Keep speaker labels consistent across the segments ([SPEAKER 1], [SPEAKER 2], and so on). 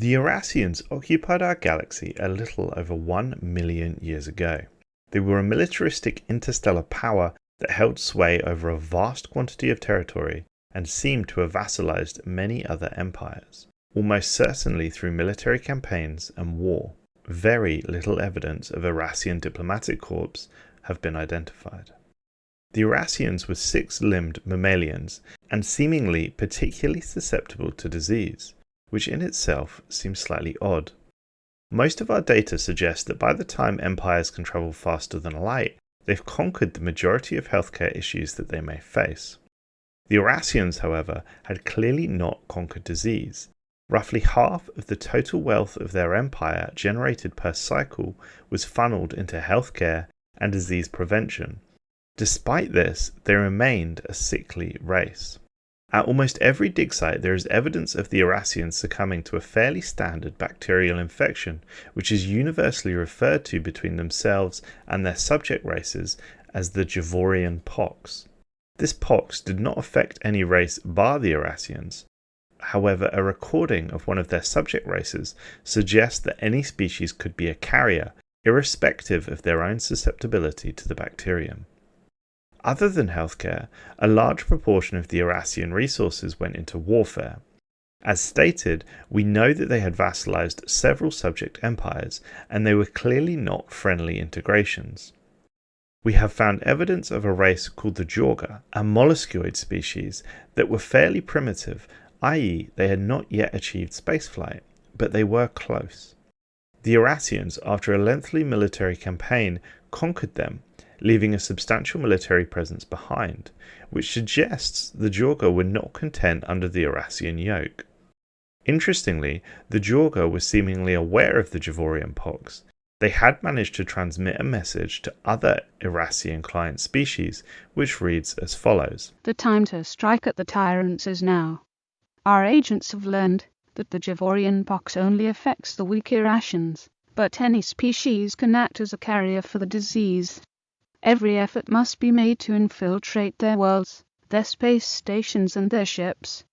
[SPEAKER 1] The Irassians occupied our galaxy a little over 1 million years ago. They were a militaristic interstellar power that held sway over a vast quantity of territory and seemed to have vassalized many other empires, almost certainly through military campaigns and war. Very little evidence of Irassian diplomatic corps have been identified. The Irassians were six-limbed mammalians and seemingly particularly susceptible to disease, which in itself seems slightly odd. Most of our data suggests that by the time empires can travel faster than light, they've conquered the majority of healthcare issues that they may face. The Irassians, however, had clearly not conquered disease. Roughly half of the total wealth of their empire generated per cycle was funneled into healthcare and disease prevention. Despite this, they remained a sickly race. At almost every dig site there is evidence of the Irassians succumbing to a fairly standard bacterial infection, which is universally referred to between themselves and their subject races as the Javorian pox. This pox did not affect any race bar the Irassians. However, a recording of one of their subject races suggests that any species could be a carrier, irrespective of their own susceptibility to the bacterium. Other than healthcare, a large proportion of the Irassian resources went into warfare. As stated, we know that they had vassalized several subject empires, and they were clearly not friendly integrations. We have found evidence of a race called the Jorga, a molluscoid species that were fairly primitive, i.e. they had not yet achieved spaceflight, but they were close. The Irassians, after a lengthy military campaign, conquered them, leaving a substantial military presence behind, which suggests the Jorga were not content under the Irassian yoke. Interestingly, the Jorga were seemingly aware of the Javorian pox. They had managed to transmit a message to other Irassian client species, which reads as follows.
[SPEAKER 2] The time to strike at the tyrants is now. Our agents have learned that the Javorian pox only affects the weak Irassians, but any species can act as a carrier for the disease. Every effort must be made to infiltrate their worlds, their space stations and their ships.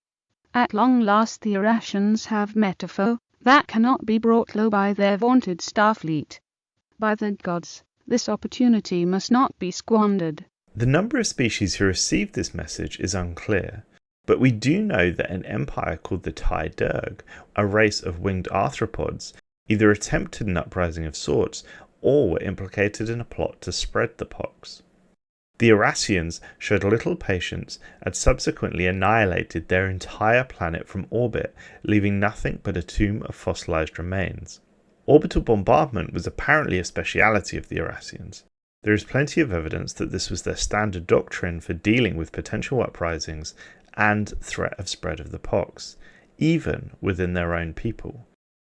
[SPEAKER 2] At long last the Irassians have met a foe that cannot be brought low by their vaunted starfleet. By the gods, this opportunity must not be squandered.
[SPEAKER 1] The number of species who received this message is unclear, but we do know that an empire called the Tai Derg, a race of winged arthropods, either attempted an uprising of sorts or were implicated in a plot to spread the pox. The Irassians showed little patience and subsequently annihilated their entire planet from orbit, leaving nothing but a tomb of fossilized remains. Orbital bombardment was apparently a speciality of the Irassians. There is plenty of evidence that this was their standard doctrine for dealing with potential uprisings and threat of spread of the pox, even within their own people.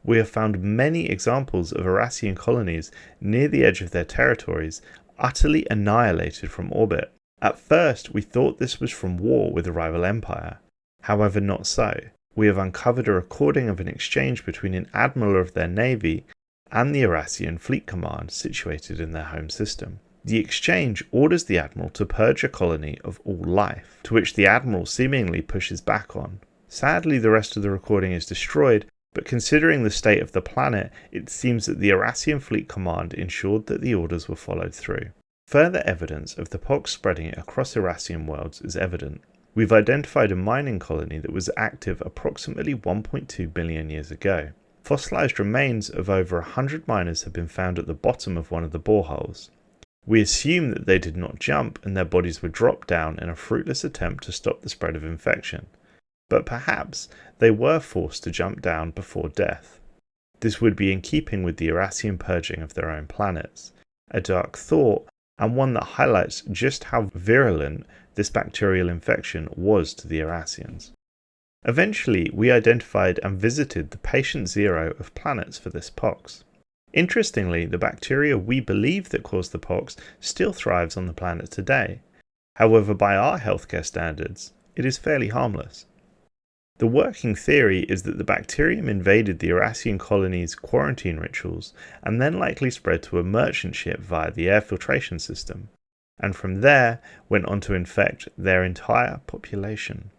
[SPEAKER 1] We have found many examples of Irassian colonies near the edge of their territories utterly annihilated from orbit. At first, we thought this was from war with a rival empire. However, not so. We have uncovered a recording of an exchange between an admiral of their navy and the Irassian fleet command situated in their home system. The exchange orders the admiral to purge a colony of all life, to which the admiral seemingly pushes back on. Sadly, the rest of the recording is destroyed, but considering the state of the planet, it seems that the Irassian fleet command ensured that the orders were followed through. Further evidence of the pox spreading across Irassian worlds is evident. We've identified a mining colony that was active approximately 1.2 billion years ago. Fossilized remains of over 100 miners have been found at the bottom of one of the boreholes. We assume that they did not jump and their bodies were dropped down in a fruitless attempt to stop the spread of infection. But perhaps they were forced to jump down before death. This would be in keeping with the Irassian purging of their own planets, a dark thought and one that highlights just how virulent this bacterial infection was to the Irassians. Eventually, we identified and visited the patient zero of planets for this pox. Interestingly, the bacteria we believe that caused the pox still thrives on the planet today. However, by our healthcare standards, it is fairly harmless. The working theory is that the bacterium invaded the Irassian colony's quarantine rituals and then likely spread to a merchant ship via the air filtration system, and from there went on to infect their entire population.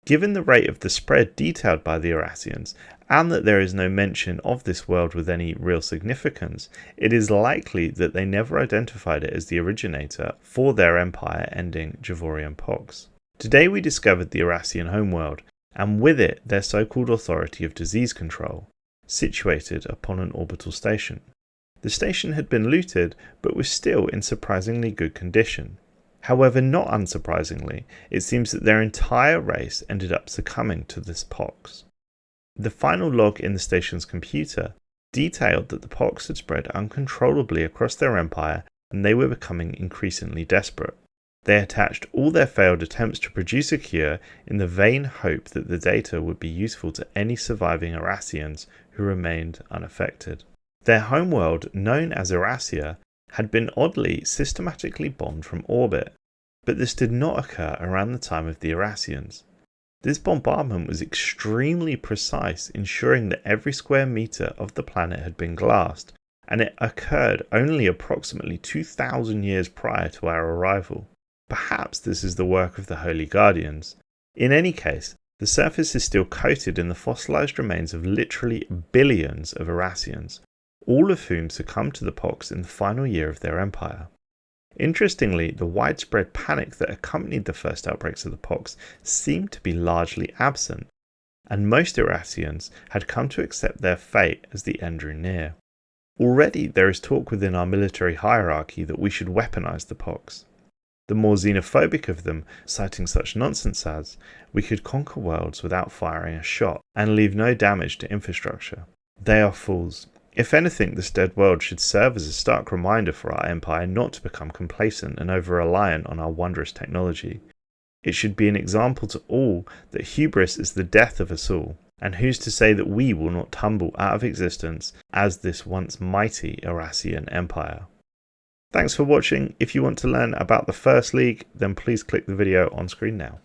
[SPEAKER 1] Given the rate of the spread detailed by the Irassians, and that there is no mention of this world with any real significance, it is likely that they never identified it as the originator for their empire-ending Javorian pox. Today we discovered the Irassian homeworld, and with it their so-called authority of disease control, situated upon an orbital station. The station had been looted, but was still in surprisingly good condition. However, not unsurprisingly, it seems that their entire race ended up succumbing to this pox. The final log in the station's computer detailed that the pox had spread uncontrollably across their empire and they were becoming increasingly desperate. They attached all their failed attempts to produce a cure in the vain hope that the data would be useful to any surviving Irassians who remained unaffected. Their homeworld, known as Irassia, had been oddly systematically bombed from orbit, but this did not occur around the time of the Irassians. This bombardment was extremely precise, ensuring that every square meter of the planet had been glassed, and it occurred only approximately 2,000 years prior to our arrival. Perhaps this is the work of the Holy Guardians. In any case, the surface is still coated in the fossilized remains of literally billions of Irassians, all of whom succumbed to the pox in the final year of their empire. Interestingly, the widespread panic that accompanied the first outbreaks of the pox seemed to be largely absent, and most Irassians had come to accept their fate as the end drew near. Already there is talk within our military hierarchy that we should weaponize the pox. The more xenophobic of them, citing such nonsense as, we could conquer worlds without firing a shot and leave no damage to infrastructure. They are fools. If anything, this dead world should serve as a stark reminder for our empire not to become complacent and over-reliant on our wondrous technology. It should be an example to all that hubris is the death of us all, and who's to say that we will not tumble out of existence as this once mighty Irassian empire. Thanks for watching. If you want to learn about the First League, then please click the video on screen now.